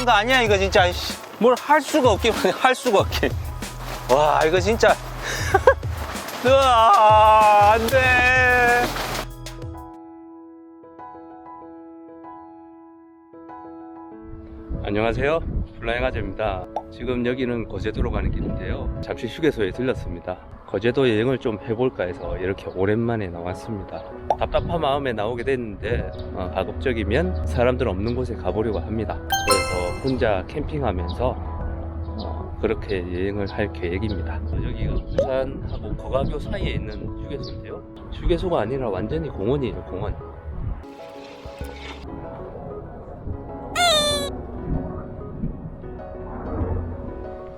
너무한 거 아니야 이거 진짜. 뭘 할 수가 없게 할 수가 없게. 와 이거 진짜. 으아 안돼. 안녕하세요, 플라잉 아재입니다. 지금 여기는 거제도로 가는 길인데요, 잠시 휴게소에 들렸습니다. 거제도 여행을 좀 해볼까 해서 이렇게 오랜만에 나왔습니다. 답답한 마음에 나오게 됐는데 가급적이면 사람들 없는 곳에 가보려고 합니다. 그래서 혼자 캠핑하면서 그렇게 여행을 할 계획입니다. 여기가 부산하고 거가교 사이에 있는 휴게소인데요, 휴게소가 아니라 완전히 공원이에요, 공원.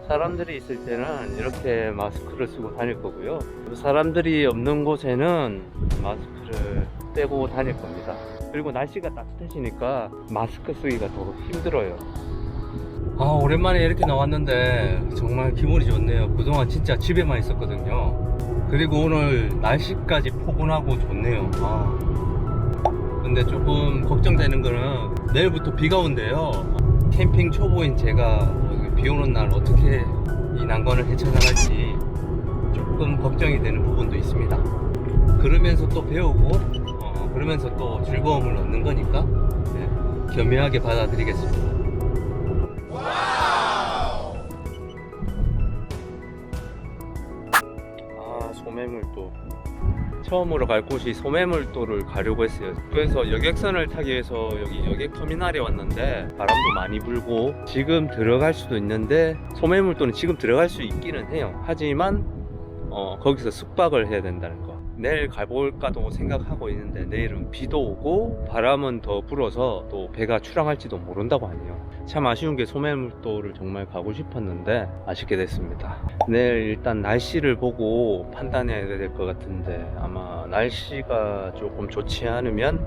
사람들이 있을 때는 이렇게 마스크를 쓰고 다닐 거고요, 사람들이 없는 곳에는 마스크를 떼고 다닐 겁니다. 그리고 날씨가 따뜻해지니까 마스크 쓰기가 더 힘들어요. 오랜만에 이렇게 나왔는데 정말 기분이 좋네요. 그동안 진짜 집에만 있었거든요. 그리고 오늘 날씨까지 포근하고 좋네요. 근데 조금 걱정되는 거는 내일부터 비가 온대요. 캠핑 초보인 제가 비 오는 날 어떻게 이 난관을 헤쳐나갈지 조금 걱정이 되는 부분도 있습니다. 그러면서 또 배우고 그러면서 또 즐거움을 얻는 거니까 겸허하게 받아들이겠습니다. 소매물도 처음으로 갈 곳이 소매물도를 가려고 했어요. 그래서 여객선을 타기 위해서 여기 여객터미널에 왔는데 바람도 많이 불고 지금 들어갈 수도 있는데, 소매물도는 지금 들어갈 수 있기는 해요. 하지만 거기서 숙박을 해야 된다는 거. 내일 가볼까도 생각하고 있는데 내일은 비도 오고 바람은 더 불어서 또 배가 출항할지도 모른다고 하네요. 참 아쉬운 게 소매물도를 정말 가고 싶었는데 아쉽게 됐습니다. 내일 일단 날씨를 보고 판단해야 될 것 같은데 아마 날씨가 조금 좋지 않으면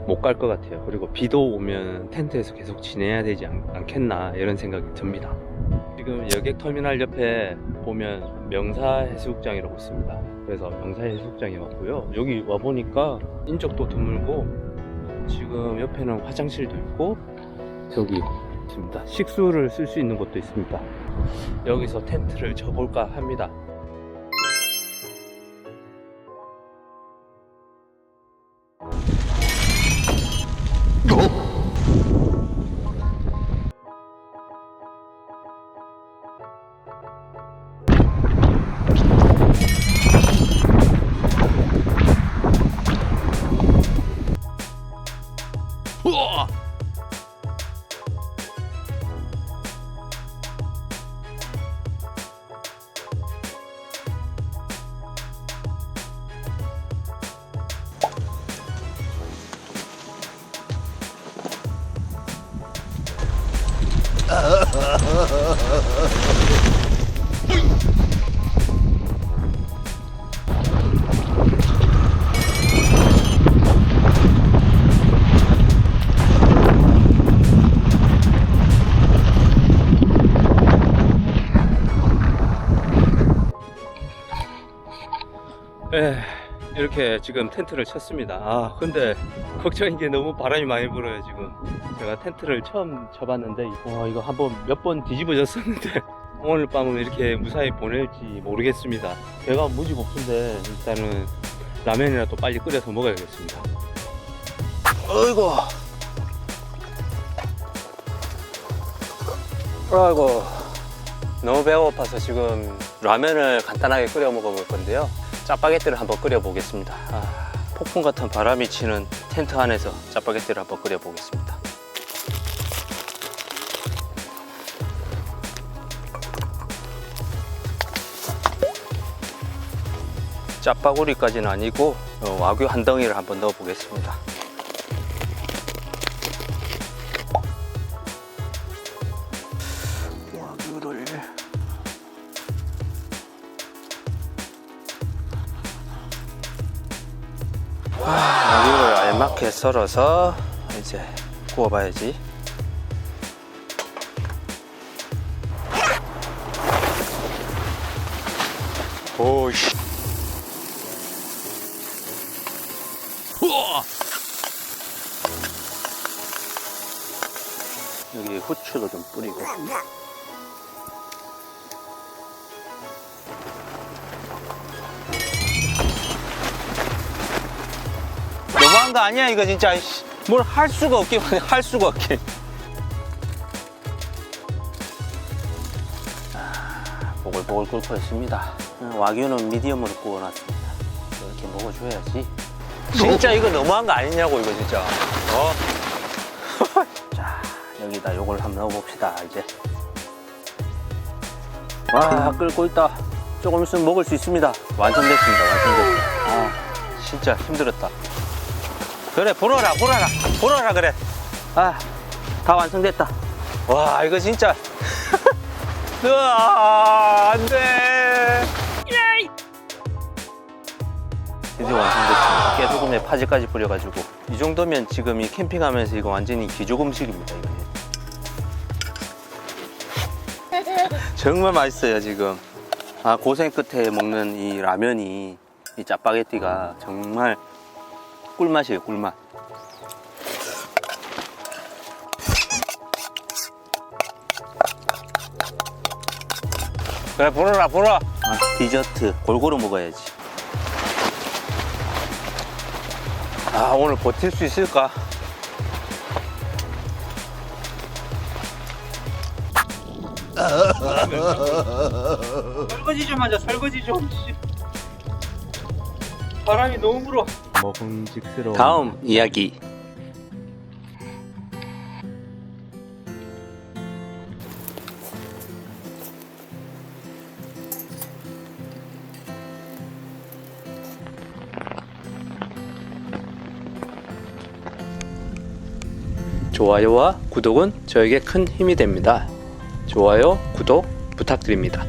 못 갈 것 같아요. 그리고 비도 오면 텐트에서 계속 지내야 되지 않겠나 이런 생각이 듭니다. 지금 여객터미널 옆에 보면 명사해수욕장이라고 있습니다. 그래서 명사해수욕장에 왔고요. 여기 와보니까 인적도 드물고 지금 옆에는 화장실도 있고 저기 있습니다. 식수를 쓸 수 있는 곳도 있습니다. 여기서 텐트를 쳐볼까 합니다. 우와! 이렇게 지금 텐트를 쳤습니다. 근데 걱정인 게 너무 바람이 많이 불어요. 지금 제가 텐트를 처음 쳐봤는데 이거 한번 몇 번 뒤집어졌었는데 오늘 밤은 이렇게 무사히 보낼지 모르겠습니다. 배가 무지 고픈데 일단은 라면이라도 빨리 끓여서 먹어야겠습니다. 아이고 너무 배고파서 지금 라면을 간단하게 끓여 먹어볼 건데요, 짜파게티를 한번 끓여 보겠습니다. 폭풍 같은 바람이 치는 텐트 안에서 짜파게티를 한번 끓여 보겠습니다. 짜파구리까지는 아니고 와규 한 덩이를 한번 넣어 보겠습니다. 와규를 와규를 알맞게 썰어서 이제 구워봐야지. 오이씨. 우와. 여기 후추도 좀 뿌리고. 너무한 거 아니야 이거 진짜. 뭘 할 수가 없게 할 수가 없게. 보글보글 끓고 있습니다. 와규는 미디엄으로 구워놨습니다. 이렇게 먹어줘야지. 진짜 이거 너무한 거 아니냐고 이거 진짜. 자, 여기다 요걸 한번 넣어봅시다 이제. 와, 끓고 있다. 조금 있으면 먹을 수 있습니다. 완성됐습니다. 완성됐다. 아, 진짜 힘들었다. 그래, 불어라 그래. 아, 다 완성됐다. 와, 이거 진짜. 으아, 안 돼. 드디어 완성됐습니다. 깨소금에 파지까지 뿌려가지고. 이 정도면 지금 이 캠핑하면서 이거 완전히 귀족 음식입니다. 이거. 정말 맛있어요, 지금. 아, 고생 끝에 먹는 이 라면이, 이 짜파게티가 정말 꿀맛이에요, 꿀맛. 그래, 불어라. 아, 디저트 골고루 먹어야지. 아, 오늘 버틸 수 있을까? 설거지 좀 하자. 설거지 좀. 바람이 너무 불어. 먹음직스러운. 다음 이야기. 좋아요와 구독은 저에게 큰 힘이 됩니다. 좋아요, 구독 부탁드립니다.